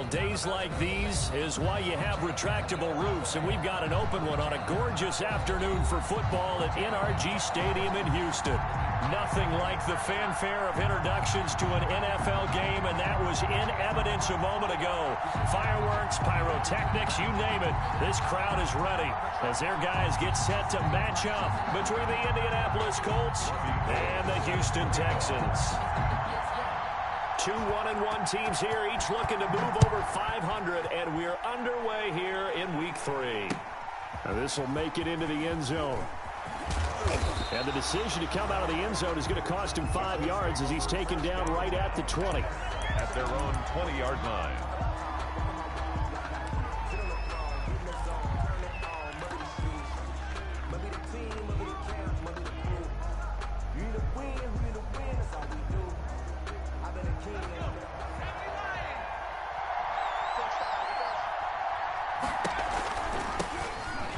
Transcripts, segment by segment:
Well, days like these is why you have retractable roofs, and we've got an open one on a gorgeous afternoon for football at NRG Stadium in Houston. Nothing like the fanfare of introductions to an NFL game, and that was in evidence a moment ago. Fireworks, pyrotechnics, you name it. This crowd is ready as their guys get set to match up between the Indianapolis Colts and the Houston Texans. Two 1-1 teams here, each looking to move over 500, and we're underway here in Week 3. Now this will make it into the end zone. And the decision to come out of the end zone is going to cost him 5 yards as he's taken down right at the 20. At their own 20-yard line.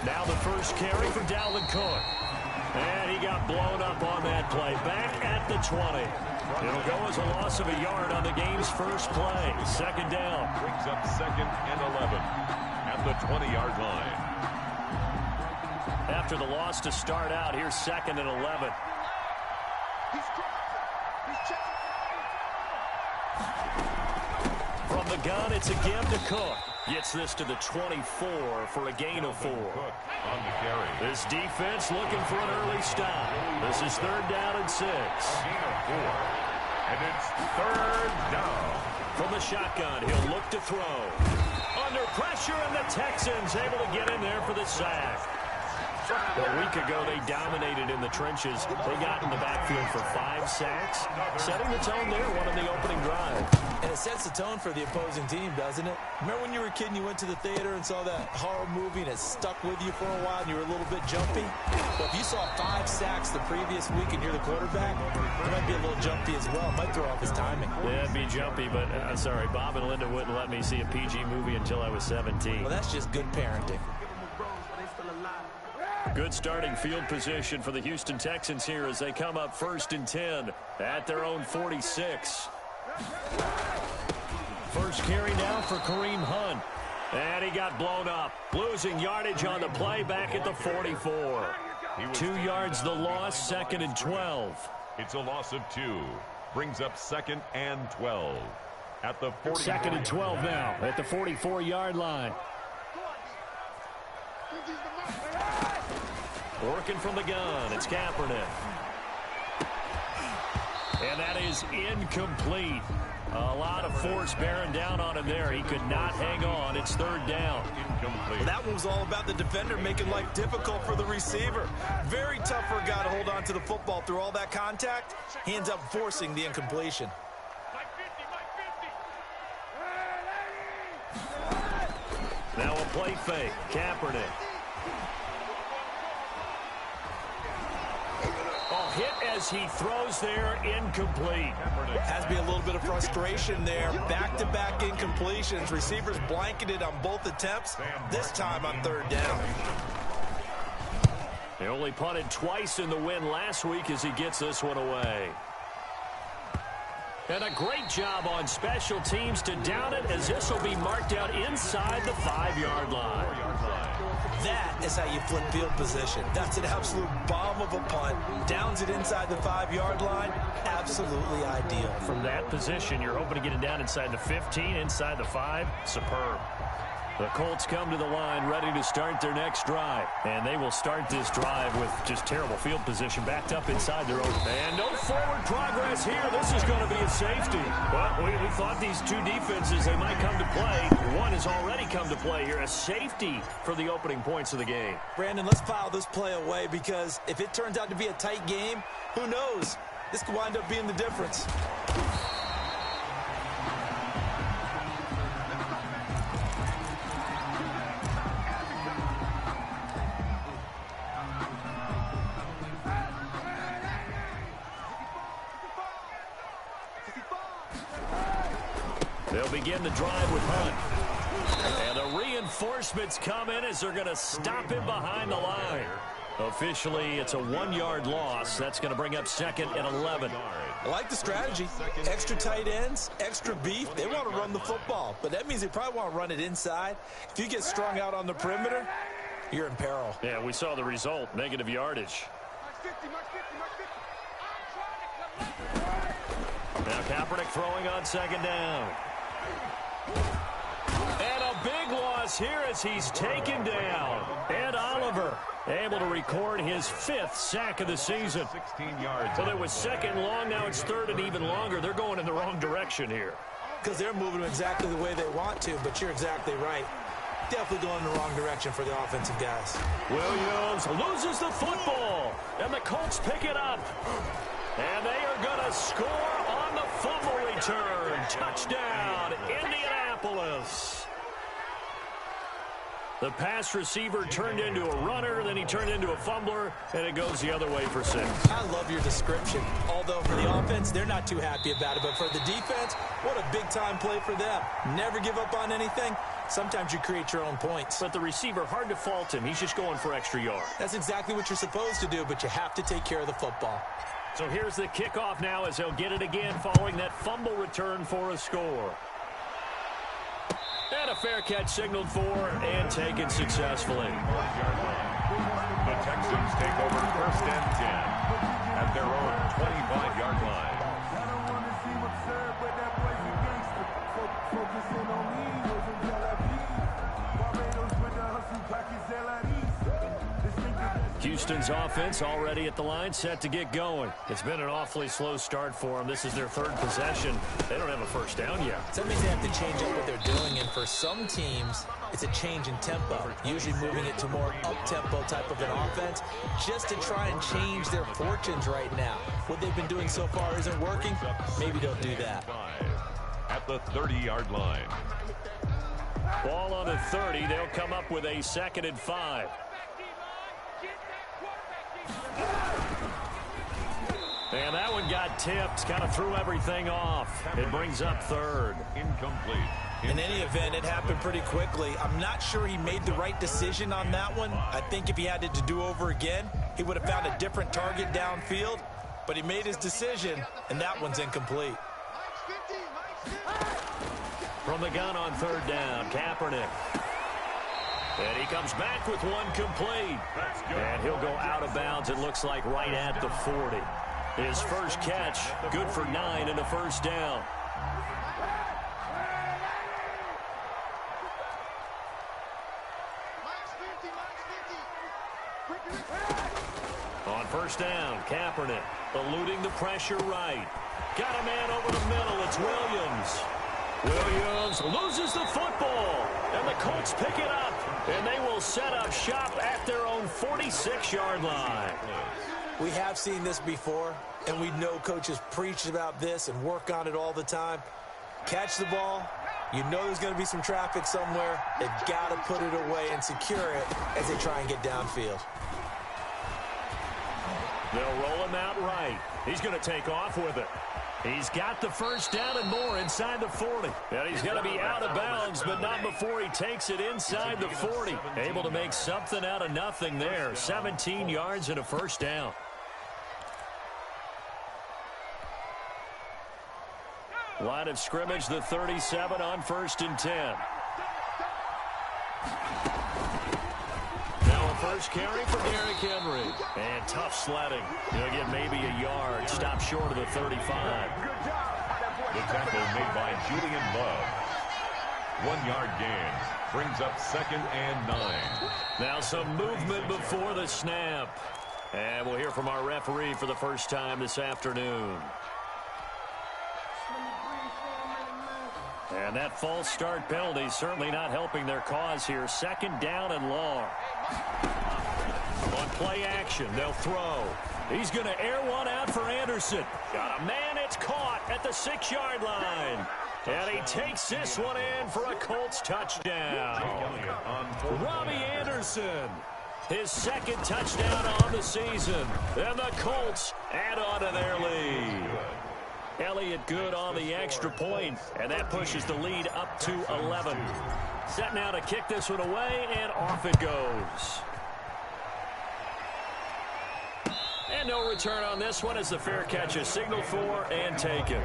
Now the first carry for Dalvin Cook. And he got blown up on that play. Back at the 20. It'll go as a loss of a yard on the game's first play. Second down. Brings up 2nd and 11 at the 20-yard line. After the loss to start out, here's 2nd and 11. From the gun, it's a give to Cook. Gets this to the 24 for a gain of 4. On the carry. This defense looking for an early stop. This is 3rd down and 6. Gain of 4. And it's 3rd down. From the shotgun, he'll look to throw. Under pressure, and the Texans able to get in there for the sack. A week ago, they dominated in the trenches. They got in the backfield for 5 sacks, setting the tone there, one in the opening drive. And it sets the tone for the opposing team, doesn't it? Remember when you were a kid and you went to the theater and saw that horror movie and it stuck with you for a while and you were a little bit jumpy? Well, if you saw 5 sacks the previous week and you're the quarterback, you might be a little jumpy as well. It might throw off his timing. Yeah, it'd be jumpy, but I'm sorry, Bob and Linda wouldn't let me see a PG movie until I was 17. Well, that's just good parenting. Good starting field position for the Houston Texans here as they come up 1st and 10 at their own 46. First carry now for Kareem Hunt. And he got blown up. Losing yardage on the play back at the 44. 2 yards the loss, 2nd and 12. It's a loss of 2. Brings up 2nd and 12. At the 40. 2nd and 12 now at the 44-yard line. Working from the gun, it's Kaepernick. And that is incomplete. A lot of force bearing down on him there. He could not hang on. It's 3rd down. Incomplete. Well, that one was all about the defender making life difficult for the receiver. Very tough for a guy to hold on to the football through all that contact. He ends up forcing the incompletion. Now a play fake. Kaepernick. Hit as he throws there, incomplete. Has to be a little bit of frustration there. Back-to-back incompletions. Receivers blanketed on both attempts. This time on 3rd down. They only punted twice in the win last week as he gets this one away. And a great job on special teams to down it as this will be marked out inside the 5-yard line. That is how you flip field position. That's an absolute bomb of a punt. Downs it inside the 5-yard line. Absolutely ideal. From that position, you're hoping to get it down inside the 15, inside the 5. Superb. The Colts come to the line ready to start their next drive. And they will start this drive with just terrible field position backed up inside their own. And no forward progress here. This is going to be a safety. Well, we thought these two defenses, they might come to play. One has already come to play here. A safety for the opening points of the game. Brandon, let's file this play away because if it turns out to be a tight game, who knows? This could wind up being the difference. They'll begin the drive with Hunt. And the reinforcements come in as they're going to stop him behind the line. Officially, it's a 1-yard loss. That's going to bring up 2nd and 11. I like the strategy. Extra tight ends, extra beef. They want to run the football, but that means they probably want to run it inside. If you get strung out on the perimeter, you're in peril. Yeah, we saw the result, negative yardage. Now Kaepernick throwing on 2nd down. And a big loss here as he's taken down. Ed Oliver able to record his 5th sack of the season. 16 yards. So it was 2nd long, now it's 3rd and even longer. They're going in the wrong direction here. Because they're moving exactly the way they want to, but you're exactly right. Definitely going in the wrong direction for the offensive guys. Williams loses the football, and the Colts pick it up. And they are going to score on the fumble return. Touchdown, Indianapolis. The pass receiver turned into a runner, then he turned into a fumbler, and it goes the other way for 6. I love your description. Although for the offense, they're not too happy about it. But for the defense, what a big-time play for them. Never give up on anything. Sometimes you create your own points. But the receiver, hard to fault him. He's just going for extra yard. That's exactly what you're supposed to do, but you have to take care of the football. So here's the kickoff now as they'll get it again following that fumble return for a score. And a fair catch signaled for and taken successfully. The Texans take over 1st and 10 at their own 25-yard line. Houston's offense already at the line, set to get going. It's been an awfully slow start for them. This is their 3rd possession. They don't have a first down yet. That means they have to change up what they're doing, and for some teams, it's a change in tempo, usually moving it to more up-tempo type of an offense, just to try and change their fortunes right now. What they've been doing so far isn't working. Maybe don't do that. At the 30-yard line. Ball on the 30. They'll come up with a 2nd and 5. And that one got tipped, kind of threw everything off. It brings up 3rd. Incomplete. In any event, it happened pretty quickly. I'm not sure he made the right decision on that one. I think if he had it to do over again, he would have found a different target downfield. But he made his decision, and that one's incomplete. From the gun on 3rd down, Kaepernick. And he comes back with one complete. And he'll go out of bounds, it looks like, right at the 40. His first catch, good for 9 and a first down. On 1st down, Kaepernick eluding the pressure right. Got a man over the middle, it's Williams. Williams loses the football, and the Colts pick it up, and they will set up shop at their own 46-yard line. We have seen this before, and we know coaches preach about this and work on it all the time. Catch the ball. You know there's going to be some traffic somewhere. They've got to put it away and secure it as they try and get downfield. They'll roll him out right. He's going to take off with it. He's got the first down and more inside the 40. And he's going to be out of bounds, but not before he takes it inside the 40. Able to make something out of nothing there. 17 yards and a first down. Line of scrimmage, the 37 on 1st and 10. Now a first carry for Derrick Henry. And tough sledding. He'll get maybe a yard. Stop short of the 35. The tackle made by Julian Love. 1-yard gain. Brings up 2nd and 9. Now some movement before the snap. And we'll hear from our referee for the first time this afternoon. And that false start penalty certainly not helping their cause here. 2nd down and long. On play action, they'll throw. He's going to air one out for Anderson. Got a man, it's caught at the 6-yard line. And he takes this one in for a Colts touchdown. Robbie Anderson. His 2nd touchdown on the season. And the Colts add on to their lead. Elliott good on the extra point, and that pushes the lead up to 11. Set now to kick this one away, and off it goes. And no return on this one as the fair catch is signaled for and taken.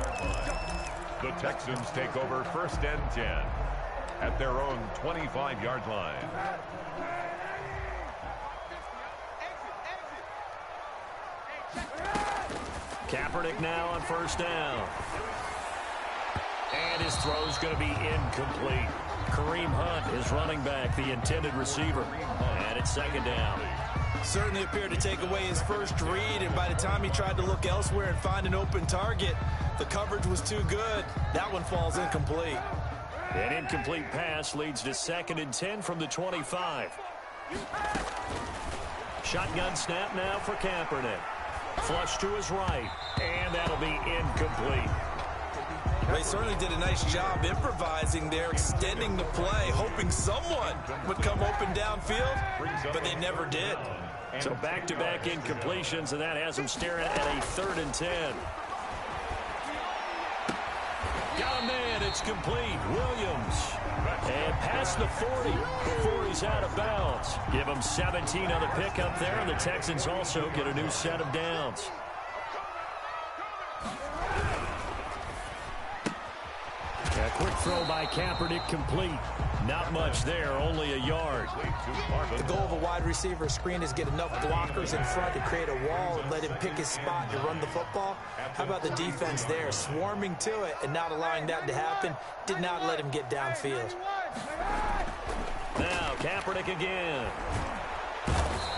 The Texans take over 1st and 10 at their own 25-yard line. Kaepernick now on 1st down. And his throw's going to be incomplete. Kareem Hunt is running back, the intended receiver. And it's 2nd down. Certainly appeared to take away his first read, and by the time he tried to look elsewhere and find an open target, the coverage was too good. That one falls incomplete. An incomplete pass leads to 2nd and 10 from the 25. Shotgun snap now for Kaepernick. Flush to his right, and that'll be incomplete. They certainly did a nice job improvising there, extending the play, hoping someone would come open downfield, but they never did. So back-to-back incompletions, and that has them staring at a 3rd and 10. Got a man, it's complete. Williams. And past the 40 before he's out of bounds. Give him 17 on the pickup there, and the Texans also get a new set of downs. A quick throw by Kaepernick complete. Not much there, only a yard. The goal of a wide receiver screen is get enough blockers in front to create a wall and let him pick his spot to run the football. How about the defense there, swarming to it and not allowing that to happen? Did not let him get downfield. Now Kaepernick again.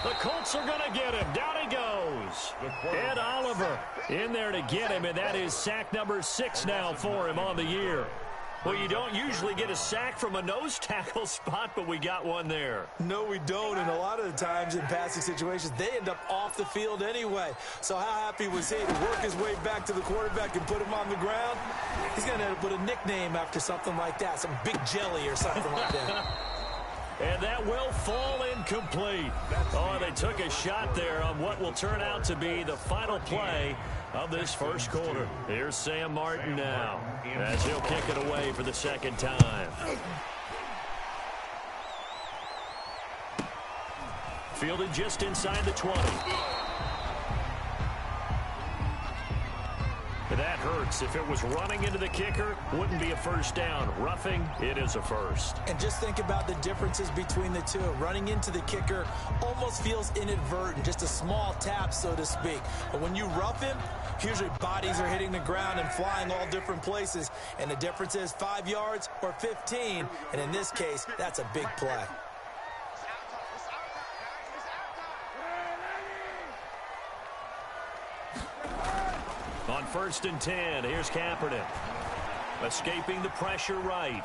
The Colts are going to get him. Down he goes. Ed Oliver in there to get him, and that is sack number 6 now for him on the year. Well, you don't usually get a sack from a nose tackle spot, but we got one there. No, we don't, and a lot of the times in passing situations, they end up off the field anyway. So how happy was he to work his way back to the quarterback and put him on the ground? He's going to end up with a nickname after something like that, some Big Jelly or something like that. And that will fall incomplete. Oh, they took a shot there on what will turn out to be the final play of this first quarter. Here's Sam Martin now as he'll kick it away for the 2nd time. Fielded just inside the 20. That hurts. If it was running into the kicker, wouldn't be a 1st down. Roughing, it is a 1st. And just think about the differences between the two. Running into the kicker almost feels inadvertent, just a small tap, so to speak. But when you rough him, usually bodies are hitting the ground and flying all different places. And the difference is 5 yards or 15. And in this case, that's a big play. On 1st and 10, here's Kaepernick. Escaping the pressure right.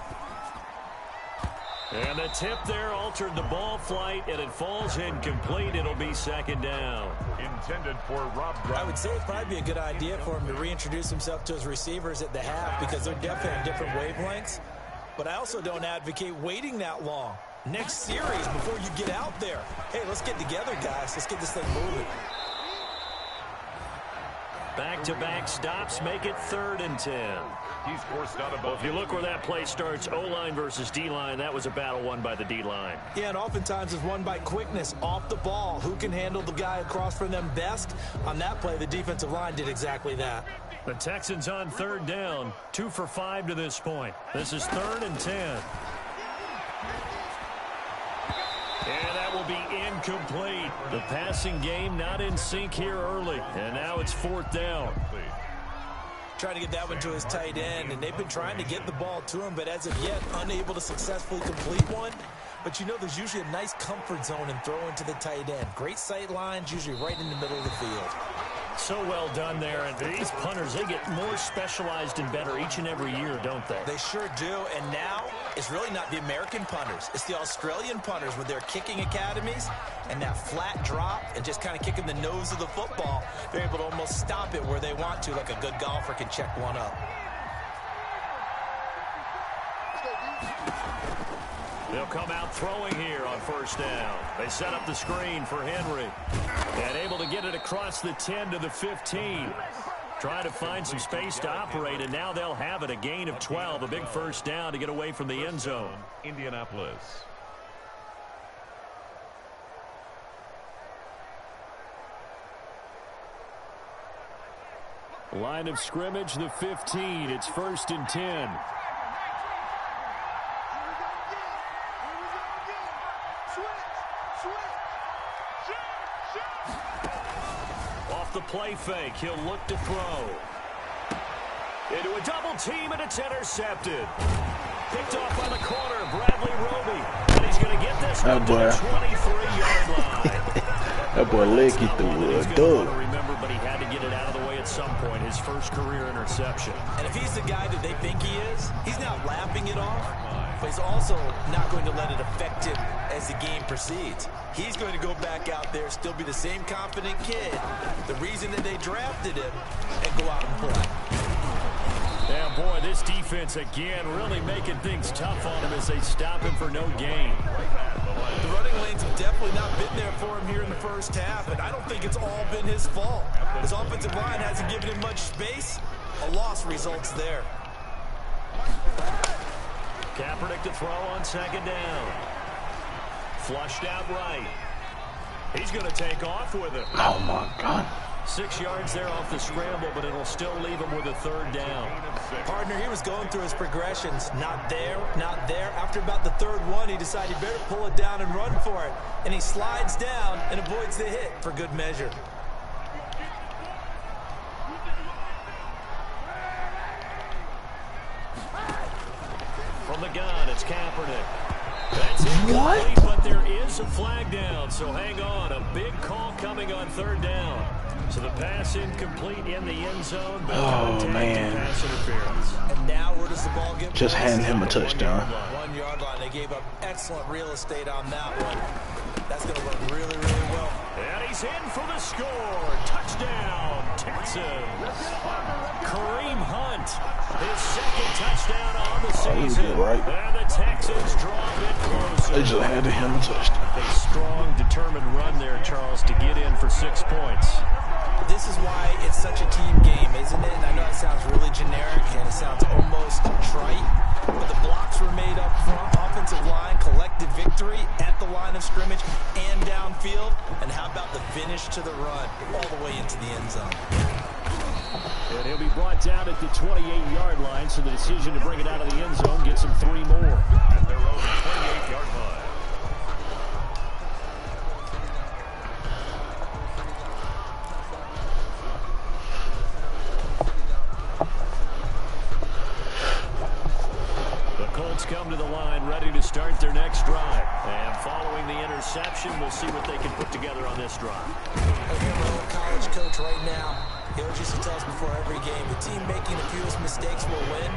And the tip there altered the ball flight, and it falls incomplete. It'll be 2nd down. Intended for Rob. I would say it'd probably be a good idea for him to reintroduce himself to his receivers at the half because they're definitely on different wavelengths. But I also don't advocate waiting that long. Next series, before you get out there, hey, let's get together, guys. Let's get this thing moving. Back-to-back stops make it 3rd and 10. He's forced out of both. Well, if you look where that play starts, O-line versus D-line, that was a battle won by the D-line. Yeah, and oftentimes it's won by quickness off the ball. Who can handle the guy across from them best? On that play, the defensive line did exactly that. The Texans on 3rd down, 2 for 5 to this point. This is 3rd and 10. And that will be incomplete. The passing game not in sync here early. And now it's 4th down. Trying to get that one to his tight end, and they've been trying to get the ball to him, but as of yet, unable to successfully complete one. But you know there's usually a nice comfort zone in throwing to the tight end. Great sight lines, usually right in the middle of the field. So well done there. And these punters, they get more specialized and better each and every year, don't they? They sure do. And now it's really not the American punters. It's the Australian punters with their kicking academies and that flat drop and just kind of kicking the nose of the football. They're able to almost stop it where they want to, like a good golfer can check one up. They'll come out throwing here on 1st down. They set up the screen for Henry. And able to get it across the 10 to the 15. Trying to find some space to operate, and now they'll have it. A gain of 12, a big 1st down to get away from the end zone. Indianapolis. Line of scrimmage, the 15. It's 1st and 10. Off the play fake, he'll look to throw. Into a double team, and it's intercepted. Picked off by the corner, Bradley Roby. And he's going to get this one to the 23-yard line. That boy leg it through a dog. Remember, but he had to get it out of the way at some point. His first career interception. And if he's the guy that they think he is, he's not lapping it off, but he's also not going to let it affect him as the game proceeds. He's going to go back out there, still be the same confident kid, the reason that they drafted him, and go out and play. Yeah, boy, this defense again really making things tough on him as they stop him for no gain. The running lanes have definitely not been there for him here in the first half, and I don't think it's all been his fault. His offensive line hasn't given him much space. A loss results there. Kaepernick to throw on 2nd down. Flushed out right. He's going to take off with it. Oh, my God. 6 yards there off the scramble, but it'll still leave him with a 3rd down. Partner, he was going through his progressions. Not there, not there. After about the 3rd one, he decided he better pull it down and run for it. And he slides down and avoids the hit for good measure. From the gun, it's Kaepernick. That's incomplete, but there is a flag down, so hang on. A big call coming on 3rd down. So the pass incomplete in the end zone. Oh, man. Pass interference. And now where does the ball get? Just hand him a touchdown. 1 yard line. They gave up excellent real estate on that one. That's going to work really, really well. And he's in for the score. Touchdown, Texans. Kareem Hunt, his 2nd touchdown on the season. Right. And the Texans draw a bit closer. They just handed him a touchdown. A strong, determined run there, Charles, to get in for 6 points. This is why it's such a team game, isn't it? And I know it sounds really generic and it sounds almost trite, but the blocks were made up front. Offensive line, collective victory at the line of scrimmage and downfield. And how about the finish to the run all the way into the end zone? And he'll be brought down at the 28-yard line, so the decision to bring it out of the end zone gets him 3 more. At their own 28-yard line. Come to the line, ready to start their next drive. And following the interception, we'll see what they can put together on this drive. I hear my old college coach right now. He always used to tell us before every game, the team making the fewest mistakes will win.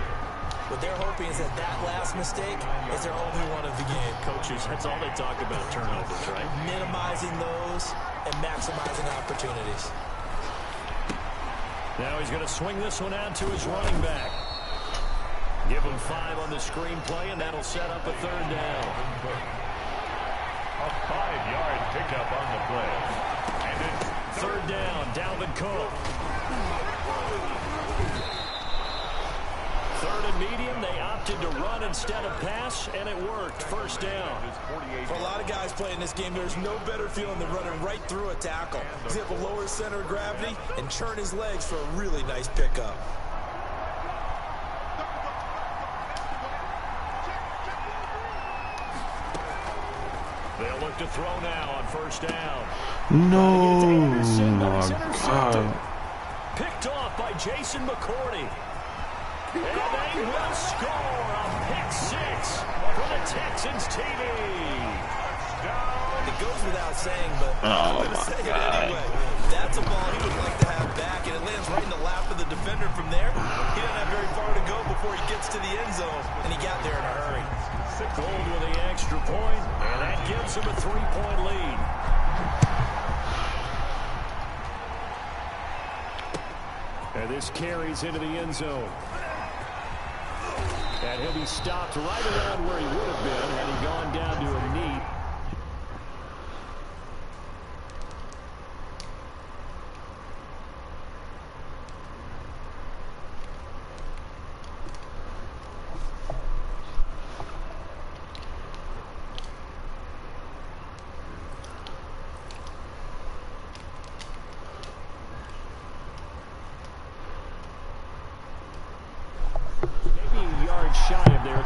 What they're hoping is that that last mistake is their only one of the game. Coaches, that's all they talk about, turnovers, right? Minimizing those and maximizing opportunities. Now he's going to swing this one out to his running back. Give him 5 on the screenplay, and that'll set up a 3rd down. A 5-yard pickup on the play. And it's 3rd down, Dalvin Cook. 3rd and medium, they opted to run instead of pass, and it worked. 1st down. For a lot of guys playing this game, there's no better feeling than running right through a tackle. He's able to lower his center of gravity and churn his legs for a really nice pickup. They'll look to throw now on 1st down. No, my God. Picked off by Jason McCourty. And they will score a pick 6 for the Texans TV. It goes without saying, but I'm going to say it anyway. That's a ball he would like to have back, and it lands right in the lap of the defender from there. He doesn't have very far to go before he gets to the end zone, and he got there in a hurry. Gold with the extra point, and that gives him a 3-point lead. And this carries into the end zone. And he'll be stopped right around where he would have been had he gone down to a knee.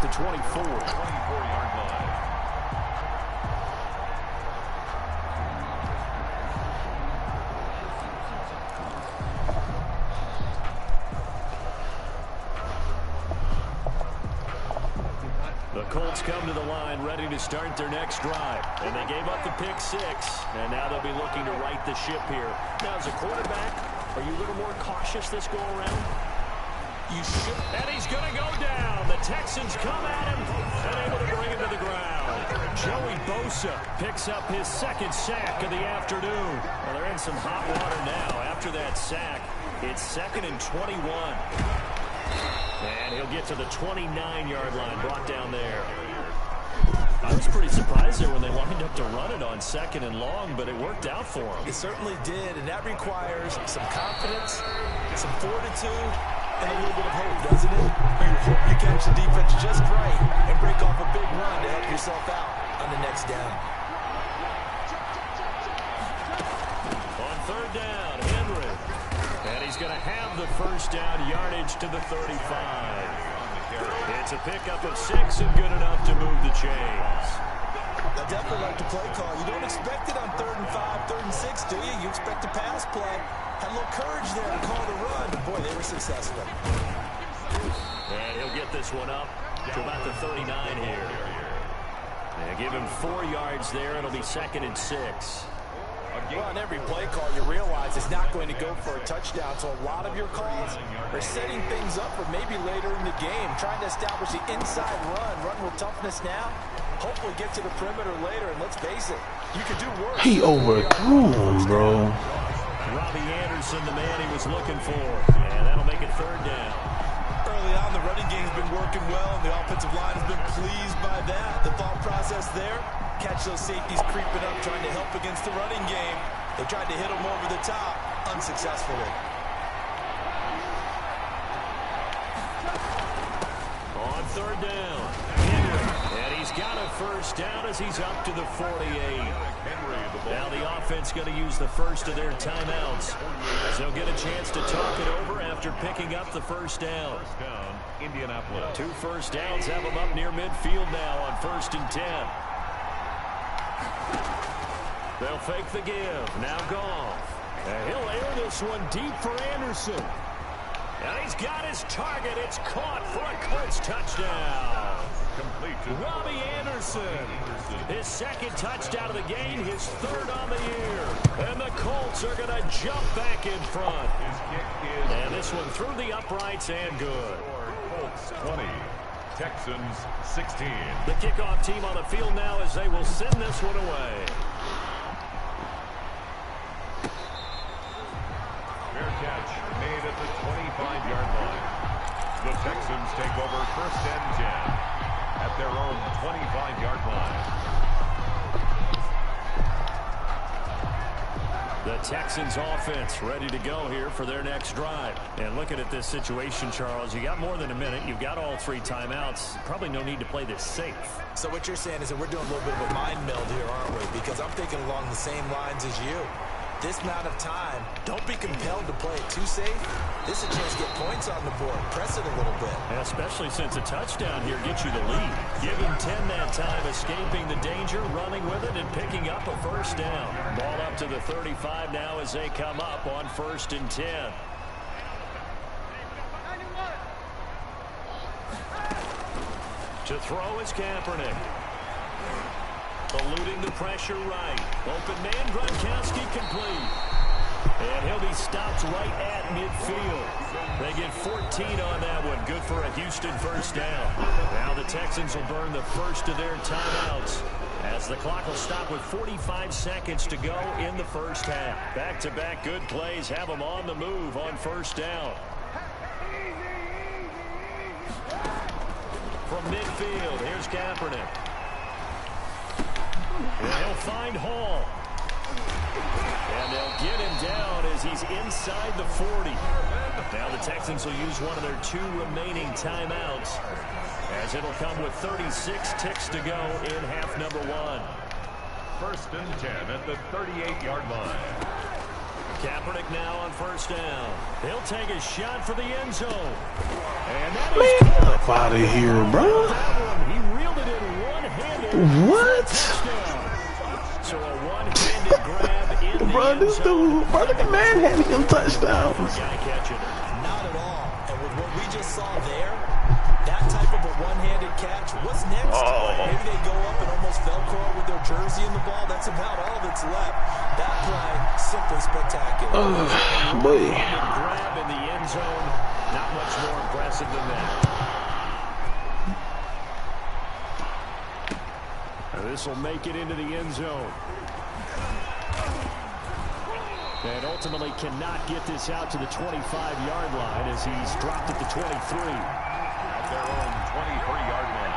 the 24. 24-yard line. The Colts come to the line ready to start their next drive. And they gave up the pick 6. And now they'll be looking to right the ship here. Now, as a quarterback, are you a little more cautious this go around? You should. And he's going to go down. The Texans come at him and able to bring him to the ground. Joey Bosa picks up his second sack of the afternoon. Well, they're in some hot water now. After that sack, it's 2nd and 21. And he'll get to the 29-yard line, brought down there. I was pretty surprised there when they lined up to run it on 2nd and long, but it worked out for him. It certainly did, and that requires some confidence, some fortitude, and a little bit of hope, doesn't it? You hope you catch the defense just right and break off a big run to help yourself out on the next down. On 3rd down, Henry. And he's going to have the first down, yardage to the 35. It's a pickup of 6 and good enough to move the chains. I definitely like the play call. You don't expect it on 3rd and 5, 3rd and 6, do you? You expect a pass play. Had a little courage there to call the run. But boy, they were successful. And he'll get this one up to about the 39 here. And give him 4 yards there. It'll be 2nd and 6. Well, on every play call, you realize it's not going to go for a touchdown. So a lot of your calls are setting things up for maybe later in the game, trying to establish the inside run with toughness now. Hopefully get to the perimeter later, and let's face it, you could do worse. He overthrew him, bro. Robbie Anderson, the man he was looking for. And that'll make it 3rd down. Early on, the running game's been working well, and the offensive line has been pleased by that. The thought process there, catch those safeties creeping up, trying to help against the running game. They tried to hit them over the top, unsuccessfully. On 3rd down, Henry. And he's got a first down as he's up to the 48. Now the offense going to use the first of their timeouts, as they'll get a chance to talk it over after picking up the first down. First down, Indianapolis. 2 first downs have them up near midfield now on 1st and 10. They'll fake the give. Now Goff. And he'll air this one deep for Anderson. And he's got his target. It's caught for a Colts touchdown. Complete to Robbie Anderson. His 2nd touchdown of the game, his 3rd on the year. And the Colts are going to jump back in front. his kick is And this one through the uprights and good. Colts 20, Texans 16. The kickoff team on the field now as they will send this one away. Fair catch made at the 25-yard line. The Texans take over 1st and 10 at their own 25-yard line. The Texans offense ready to go here for their next drive. And looking at this situation, Charles, you got more than a minute. You've got all 3 timeouts. Probably no need to play this safe. So what you're saying is that we're doing a little bit of a mind meld here, aren't we? Because I'm thinking along the same lines as you. This amount of time, don't be compelled to play it too safe. This is a chance to get points on the board. Press it a little bit. And especially since a touchdown here gets you the lead. Give him 10 that time, escaping the danger, running with it, and picking up a first down. Ball up to the 35 now as they come up on 1st and 10. To throw is Kaepernick. Eluding the pressure right. Open man, Gronkowski complete. And he'll be stopped right at midfield. They get 14 on that one. Good for a Houston first down. Now the Texans will burn the first of their timeouts, as the clock will stop with 45 seconds to go in the first half. Back-to-back good plays have them on the move on 1st down. From midfield, here's Kaepernick. And he'll find Hall. And they'll get him down as he's inside the 40. Now the Texans will use one of their 2 remaining timeouts, as it'll come with 36 ticks to go in half number 1. 1st and 10 at the 38-yard line. Kaepernick now on first down. He'll take a shot for the end zone. And that is Get up out of here, bro. he reeled it in one-handed. What? So a one-handed grab in the Bro, this dude, bro, look at man handing him touchdowns. Guy catching it. Not at all. And with what we just saw there, that type of a one-handed catch, what's next? Maybe they go up and almost Velcro with their jersey in the ball. That's about all that's left. That play, simply spectacular. Boy. Grab in the end zone. Not much more impressive than that. This will make it into the end zone. And ultimately cannot get this out to the 25-yard line as he's dropped at the 23. At their own 23-yard line.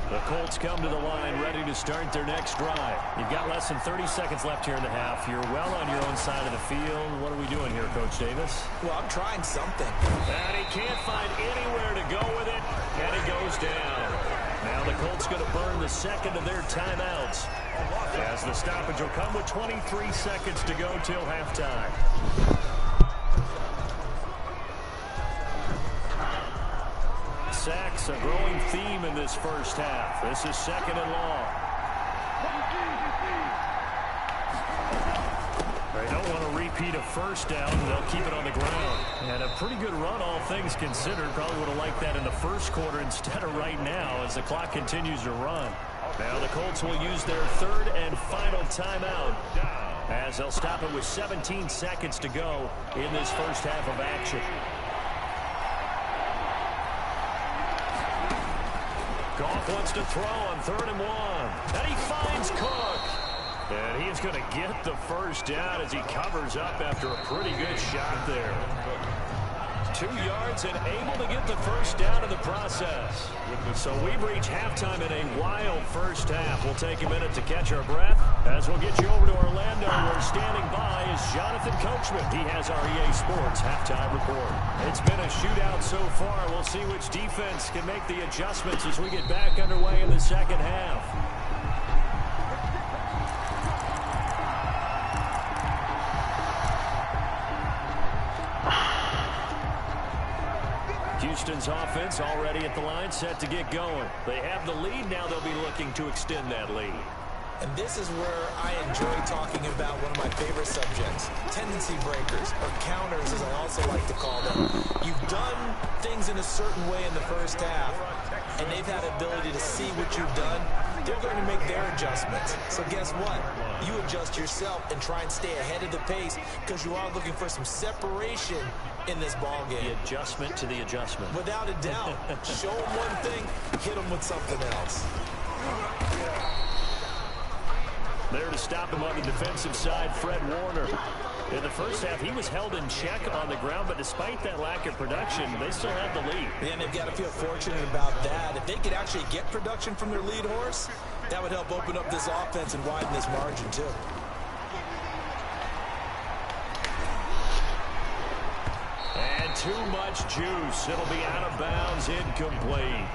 The Colts come to the line ready to start their next drive. You've got less than 30 seconds left here in the half. You're well on your own side of the field. What are we doing here, Coach Davis? Well, I'm trying something. And he can't find anywhere to go with it, and it goes down. Now the Colts going to burn the second of their timeouts, as the stoppage will come with 23 seconds to go till halftime. Sacks, a growing theme in this first half. This is second and long. They don't want to repeat a first down. They'll keep it on the ground. And a pretty good run, all things considered. Probably would have liked that in the first quarter instead of right now as the clock continues to run. Now the Colts will use their third and final timeout as they'll stop it with 17 seconds to go in this first half of action. Goff wants to throw on 3rd and 1. And he finds Cook. And he's going to get the first down as he covers up after a pretty good shot there. 2 yards and able to get the first down in the process. So we've reached halftime in a wild first half. We'll take a minute to catch our breath as we'll get you over to Orlando, where standing by is Jonathan Coachman. He has our EA Sports halftime report. It's been a shootout so far. We'll see which defense can make the adjustments as we get back underway in the second half. Houston's offense already at the line, set to get going. They have the lead. Now they'll be looking to extend that lead. And this is where I enjoy talking about one of my favorite subjects, tendency breakers, or counters as I also like to call them. You've done things in a certain way in the first half, and they've had the ability to see what you've done. They're going to make their adjustments. So guess what? You adjust yourself and try and stay ahead of the pace because you are looking for some separation in this ball game. The adjustment to the adjustment. Without a doubt. Show them one thing, hit them with something else. There to stop him on the defensive side, Fred Warner. In the first half, he was held in check on the ground, but despite that lack of production, they still have the lead. And they've got to feel fortunate about that. If they could actually get production from their lead horse, that would help open up this offense and widen this margin, too. And too much juice. It'll be out of bounds, incomplete.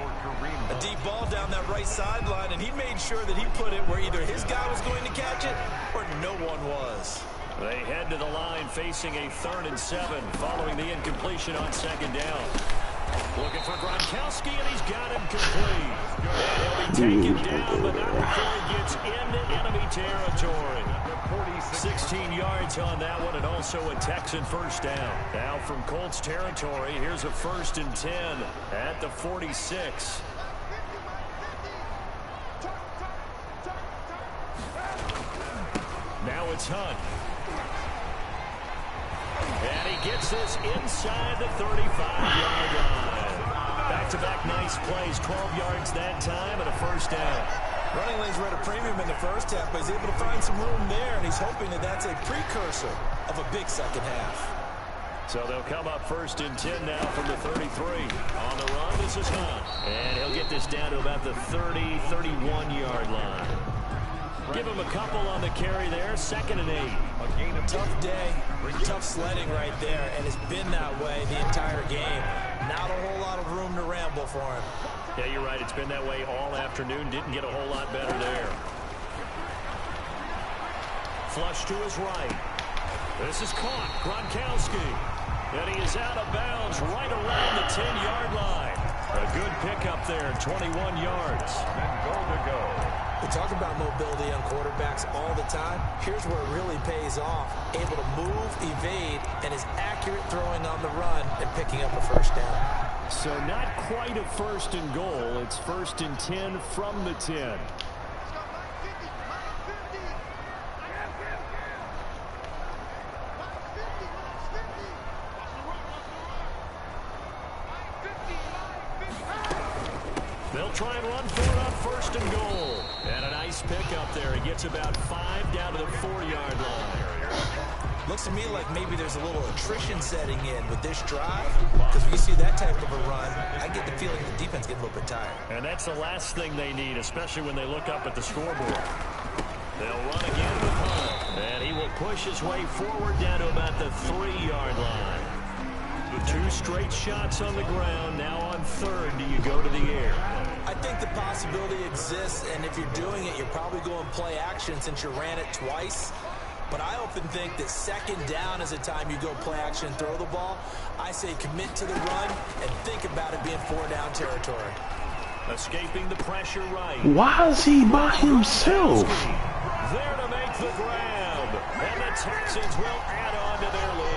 A deep ball down that right sideline, and he made sure that he put it where either his guy was going to catch it or no one was. They head to the line facing a 3rd and 7 following the incompletion on 2nd down. Looking for Gronkowski, and he's got him complete. And he'll be taken down, but not before he gets into enemy territory. 16 yards on that one, and also a Texan first down. Now from Colts territory, here's a 1st and 10 at the 46. Now it's Hunt. And he gets this inside the 35-yard line. Back-to-back nice plays, 12 yards that time, and a first down. Running lanes were at a premium in the first half, but he's able to find some room there, and he's hoping that that's a precursor of a big second half. So they'll come up 1st and 10 now from the 33. On the run, this is Hunt. And he'll get this down to about the 30, 31-yard line. Give him a couple on the carry there. 2nd and 8. Tough day, tough sledding right there, and it's been that way the entire game. Not a whole lot of room to ramble for him. Yeah, you're right. It's been that way all afternoon. Didn't get a whole lot better there. Flush to his right. This is caught. Gronkowski. And he is out of bounds right around the 10-yard line. A good pickup there, 21 yards. And goal to go. We talk about mobility on quarterbacks all the time. Here's where it really pays off. Able to move, evade, and is accurate throwing on the run and picking up a first down. So not quite a 1st and goal. It's 1st and 10 from the 10. They'll try and run for it on 1st and goal. And a nice pickup there. He gets about 5 down to the 4-yard line. Looks to me like maybe there's a little attrition setting in with this drive, because when you see that type of a run, I get the feeling the defense gets a little bit tired. And that's the last thing they need, especially when they look up at the scoreboard. They'll run again with Hunt. And he will push his way forward down to about the 3-yard line. The 2 straight shots on the ground. Now on 3rd, do you go to the air? I think the possibility exists, and if you're doing it, you're probably going play action since you ran it twice. But I often think that 2nd down is a time you go play action and throw the ball. I say commit to the run and think about it being 4-down territory. Escaping the pressure right. Why is he by himself? There to make the grab. And the Texans will add on to their lead.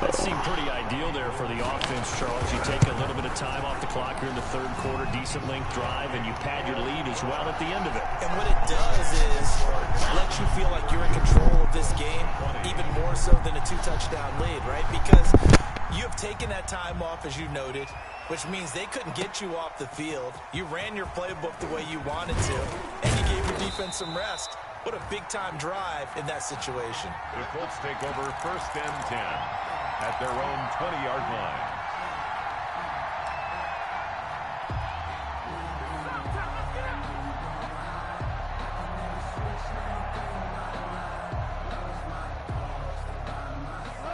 That seemed pretty ideal there for the offense, Charles. You take a little bit of time off the clock here in the 3rd quarter, decent length drive, and you pad your lead as well at the end of it. And what it does is let you feel like you're in control of this game, even more so than a 2-touchdown lead, right? Because you have taken that time off, as you noted, which means they couldn't get you off the field. You ran your playbook the way you wanted to, and you gave your defense some rest. What a big-time drive in that situation. The Colts take over 1st and 10 at their own 20-yard line.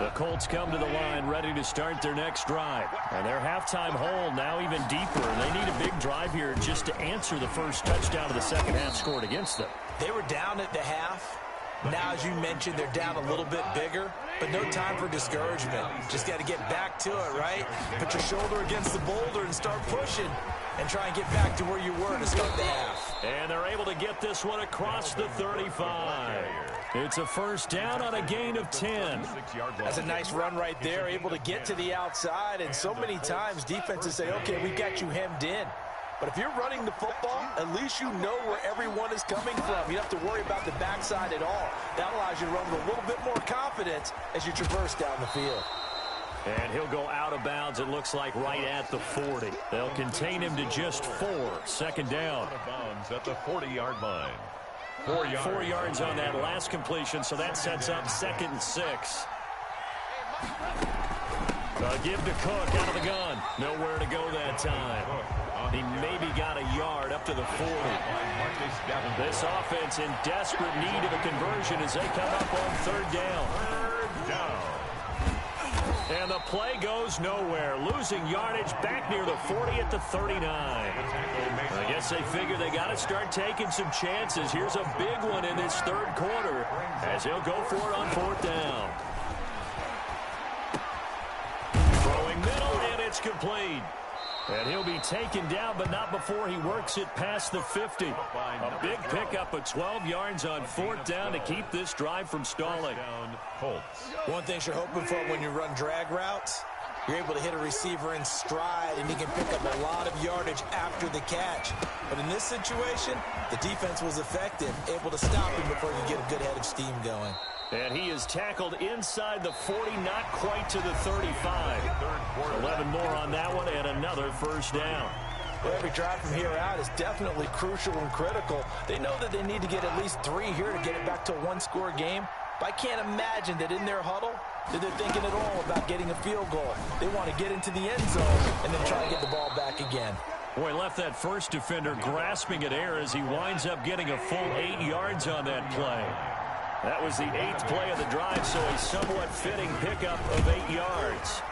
The Colts come to the line ready to start their next drive. And their halftime hole now even deeper. And they need a big drive here just to answer the first touchdown of the 2nd half scored against them. They were down at the half. Now, as you mentioned, they're down a little bit bigger, but no time for discouragement. Just got to get back to it, right? Put your shoulder against the boulder and start pushing and try and get back to where you were to start the half. And they're able to get this one across the 35. It's a 1st down on a gain of 10. That's a nice run right there, able to get to the outside, and so many times defenses say, okay, we got you hemmed in. But if you're running the football, at least you know where everyone is coming from. You don't have to worry about the backside at all. That allows you to run with a little bit more confidence as you traverse down the field. And he'll go out of bounds, it looks like, right at the 40. They'll contain him to just 4. 2nd down. Out of bounds at the 40-yard line. 4 yards on that last completion, so that sets up 2nd and 6. Give to Cook out of the gun. Nowhere to go that time. He maybe got a yard up to the 40. This offense in desperate need of a conversion as they come up on 3rd down. 3rd down. And the play goes nowhere. Losing yardage back near the 40 at the 39. I guess they figure they got to start taking some chances. Here's a big one in this 3rd quarter as he'll go for it on 4th down. Throwing middle, and it's complete. And he'll be taken down, but not before he works it past the 50. A big pickup of 12 yards on 4th down to keep this drive from stalling. One thing you're hoping for when you run drag routes, you're able to hit a receiver in stride, and he can pick up a lot of yardage after the catch. But in this situation, the defense was effective, able to stop him before you get a good head of steam going. And he is tackled inside the 40, not quite to the 35. 11 more on that one, and another 1st down. Well, every drive from here out is definitely crucial and critical. They know that they need to get at least 3 here to get it back to a 1-score game. But I can't imagine that in their huddle that they're thinking at all about getting a field goal. They want to get into the end zone and then try to get the ball back again. Boy, left that first defender grasping at air as he winds up getting a full 8 yards on that play. That was the 8th play of the drive, so a somewhat fitting pickup of 8 yards.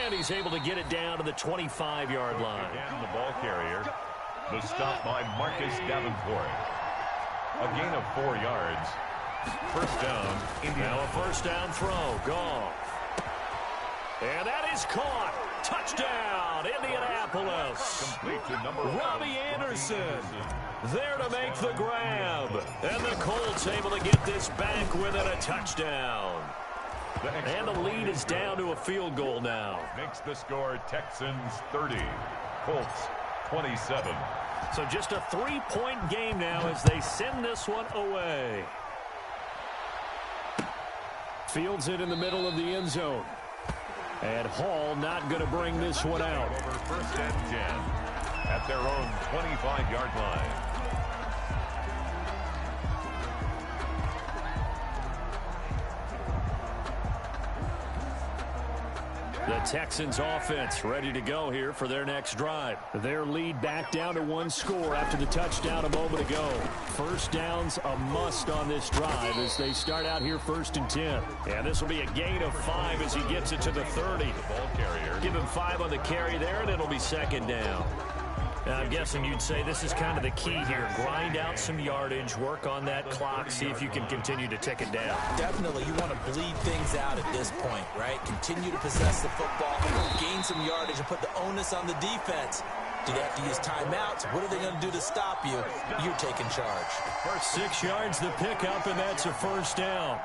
And he's able to get it down to the 25-yard line. And the ball carrier, the stop by Marcus Davenport. A gain of 4 yards. First down, Indiana. Now a first down throw. Goff. And that is caught. Touchdown, Indianapolis. Complete to number Robbie Anderson there to make the grab. And the Colts able to get this back within a touchdown. And the lead is down to a field goal now. Makes the score Texans 30, Colts 27. So just a 3-point game now as they send this one away. Fields it in the middle of the end zone. And Hall not going to bring this one out. Over first and 10 at their own 25-yard line. The Texans offense ready to go here for their next drive. Their lead back down to 1 score after the touchdown a moment ago. First down's a must on this drive as they start out here 1st and 10. And this will be a gain of 5 as he gets it to the 30. The ball carrier. Give him 5 on the carry there, and it'll be 2nd down. Now, I'm guessing you'd say this is kind of the key here. Grind out some yardage, work on that clock, see if you can continue to tick it down. Definitely, you want to bleed things out at this point, right? Continue to possess the football, gain some yardage, and put the onus on the defense. Do they have to use timeouts? What are they going to do to stop you? You're taking charge. First 6 yards the pickup, and that's a first down.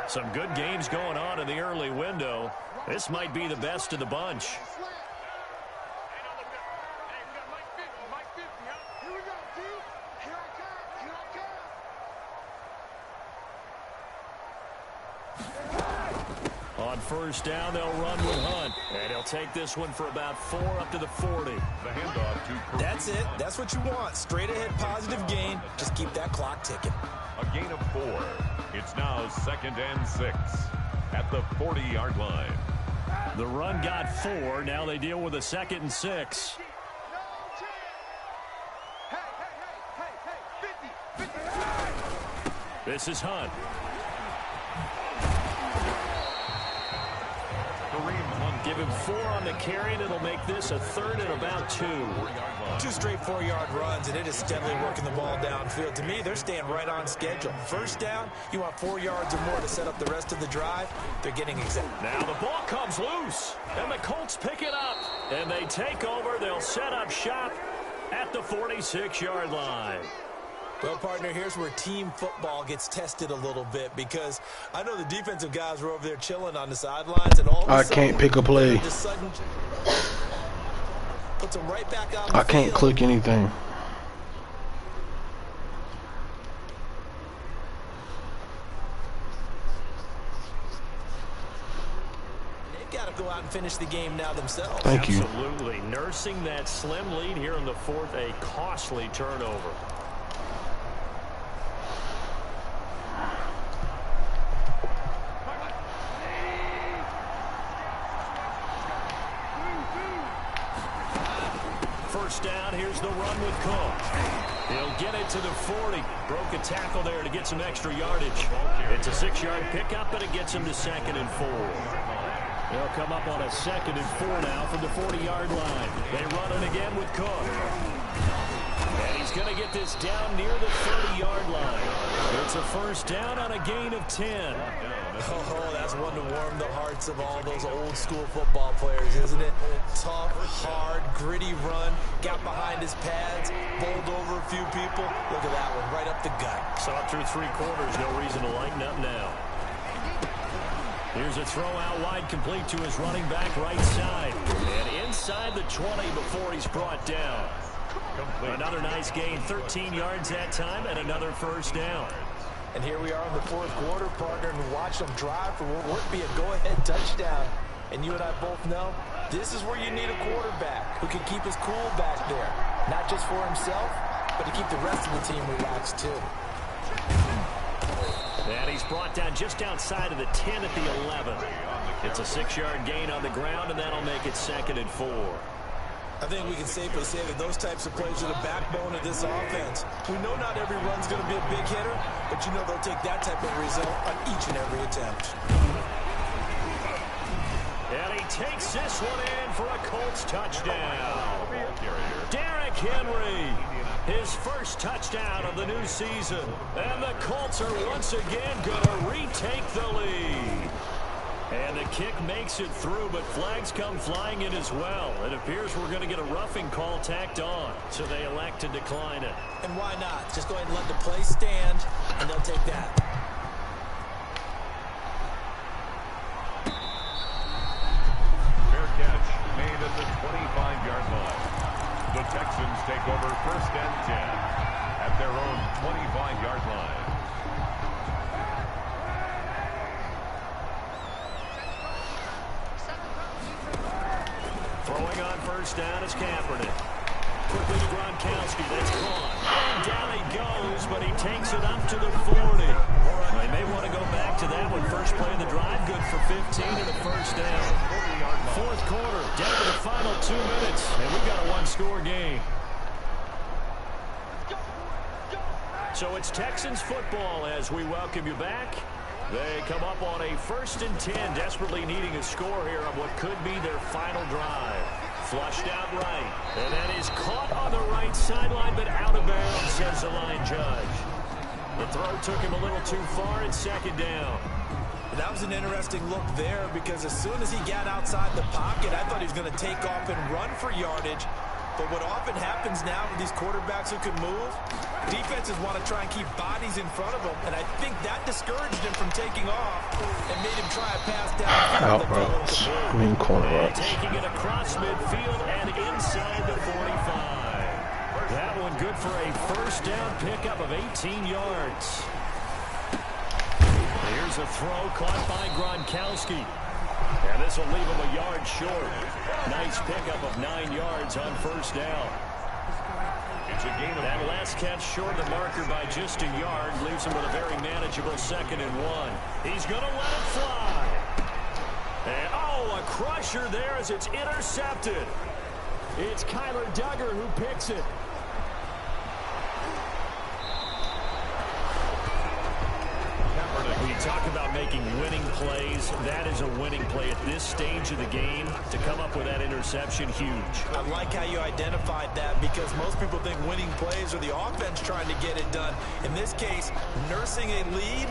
Some good games going on in the early window. This might be the best of the bunch. On first down, they'll run with Hunt. And he'll take this one for about 4 up to the 40. The handoff to That's it. That's what you want. Straight ahead positive gain. Just keep that clock ticking. a gain of 4. It's now 2nd and 6 at the 40-yard line. The run got 4. Now they deal with a 2nd and 6. This is Hunt. Give him 4 on the carry, and it'll make this a 3rd and about 2. 2 straight 4-yard runs, and it is steadily working the ball downfield. To me, they're staying right on schedule. First down, you want 4 yards or more to set up the rest of the drive. They're getting exact. Now the ball comes loose, and the Colts pick it up. And they take over. They'll set up shop at the 46-yard line. Well, partner, here's where team football gets tested a little bit, because I know the defensive guys were over there chilling on the sidelines, and all of a sudden, I can't pick a play. puts them right back on the I can't field. click anything. They've got to go out and finish the game now themselves. Thank you. Absolutely. Nursing that slim lead here in the 4th, a costly turnover. First down, here's the run with Cook. He'll get it to the 40. Broke a tackle there to get some extra yardage. It's a 6-yard pickup, but it gets him to 2nd and 4. They'll come up on a 2nd and 4 now from the 40-yard line. They run it again with Cook. And he's going to get this down near the 30-yard line. It's a first down on a gain of 10. Oh, that's one to warm the hearts of all those old-school football players, isn't it? Tough, hard, gritty run. Got behind his pads, bowled over a few people. Look at that one, right up the gut. Saw it through 3 quarters. No reason to lighten up now. Here's a throw out wide, complete to his running back right side. And inside the 20 before he's brought down. Another nice gain, 13 yards that time, and another first down. And here we are in the 4th quarter, partner, and watch them drive for what would be a go-ahead touchdown. And you and I both know this is where you need a quarterback who can keep his cool back there. Not just for himself, but to keep the rest of the team relaxed too. And he's brought down just outside of the 10 at the 11. It's a 6-yard gain on the ground, and that'll make it 2nd and 4. I think we can safely say that those types of plays are the backbone of this offense. We know not every run's going to be a big hitter, but you know they'll take that type of result on each and every attempt. And he takes this one in for a Colts touchdown. Derrick Henry, his first touchdown of the new season. And the Colts are once again going to retake the lead. And the kick makes it through, but flags come flying in as well. It appears we're going to get a roughing call tacked on, so they elect to decline it. And why not? Just go ahead and let the play stand, and they'll take that. Fair catch made at the 25-yard line. The Texans take over 1st and 10 at their own 25-yard line. Throwing on 1st down is Kaepernick. Quickly to Gronkowski. That's caught. And down he goes, but he takes it up to the 40. They may want to go back to that one. First play of the drive, good for 15 and a 1st down. 4th quarter, down to the final 2 minutes, and we've got a 1-score game. So it's Texans football as we welcome you back. They come up on a 1st and 10, desperately needing a score here on what could be their final drive. Flushed out right, and that is caught on the right sideline, but out of bounds, says the line judge. The throw took him a little too far, and 2nd down. That was an interesting look there because as soon as he got outside the pocket, I thought he was going to take off and run for yardage. But what often happens now with these quarterbacks who can move, defenses want to try and keep bodies in front of them, and I think that discouraged him from taking off and made him try a pass down. Out routes. I mean corner routes. Taking it across midfield and inside the 45. That one good for a 1st down pickup of 18 yards. Here's a throw caught by Gronkowski. And this will leave him a yard short. Nice pickup of 9 yards on 1st down. It's a gain of that last catch short of the marker by just a yard. Leaves him with a very manageable 2nd and 1. He's going to let it fly. And, oh, a crusher there as it's intercepted. It's Kyler Duggar who picks it. We talk about making winning plays. That is a winning play at this stage of the game. To come up with that interception, huge. I like how you identified that because most people think winning plays are the offense trying to get it done. In this case, nursing a lead,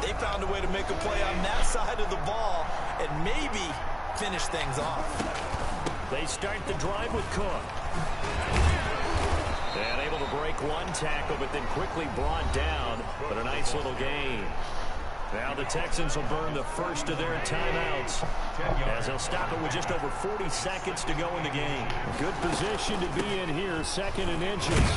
they found a way to make a play on that side of the ball and maybe finish things off. They start the drive with Cook. And able to break one tackle, but then quickly brought down. But a nice little gain. Now the Texans will burn the first of their timeouts as they'll stop it with just over 40 seconds to go in the game. Good position to be in here, 2nd and inches.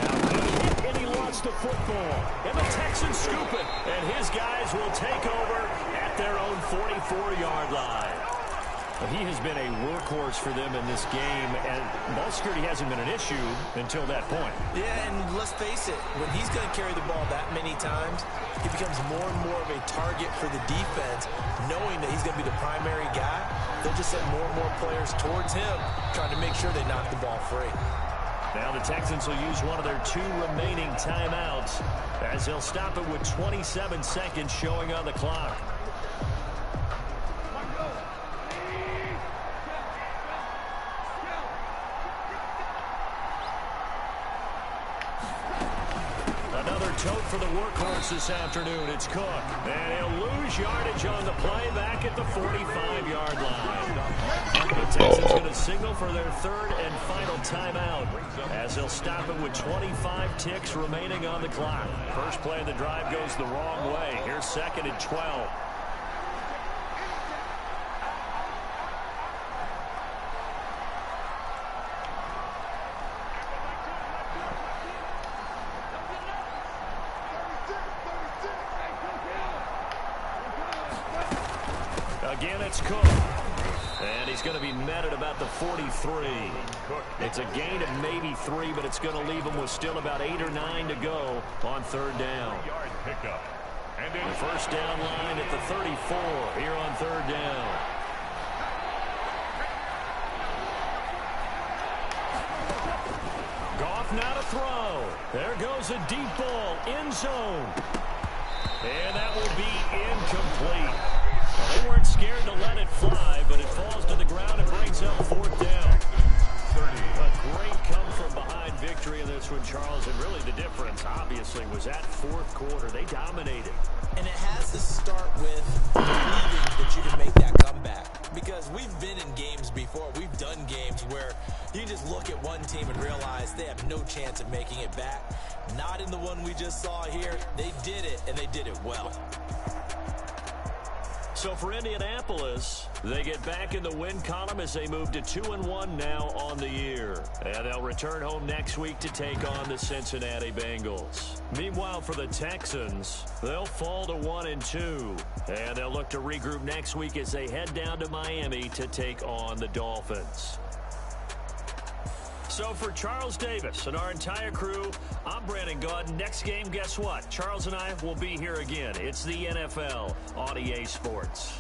Now good, and he lost the football. And the Texans scoop it, and his guys will take over at their own 44-yard line. He has been a workhorse for them in this game, and ball security hasn't been an issue until that point. Yeah, and let's face it, when he's going to carry the ball that many times, he becomes more and more of a target for the defense, knowing that he's going to be the primary guy. They'll just send more and more players towards him, trying to make sure they knock the ball free. Now the Texans will use one of their 2 remaining timeouts as they'll stop it with 27 seconds showing on the clock. Tote for the workhorse this afternoon. It's Cook. And he'll lose yardage on the play back at the 45-yard line. The Texans going to signal for their 3rd and final timeout as they'll stop it with 25 ticks remaining on the clock. First play of the drive goes the wrong way. Here's 2nd and 12. Again, it's Cook. And he's going to be met at about the 43. It's a gain of maybe 3, but it's going to leave him with still about 8 or 9 to go on third down. The first down line at the 34 here on third down. Goff now to throw. There goes a deep ball, end zone. And that will be incomplete. Well, they weren't scared to let it fly, but it falls to the ground and brings up fourth down. A great come-from-behind victory in this one, Charles, and really the difference, obviously, was that fourth quarter. They dominated. And it has to start with believing that you can make that comeback. Because we've been in games before. We've done games where you just look at one team and realize they have no chance of making it back. Not in the one we just saw here. They did it, and they did it well. So for Indianapolis, they get back in the win column as they move to 2-1 now on the year. And they'll return home next week to take on the Cincinnati Bengals. Meanwhile, for the Texans, they'll fall to 1-2. And they'll look to regroup next week as they head down to Miami to take on the Dolphins. So for Charles Davis and our entire crew, I'm Brandon Gaudin. Next game, guess what? Charles and I will be here again. It's the NFL on EA Sports.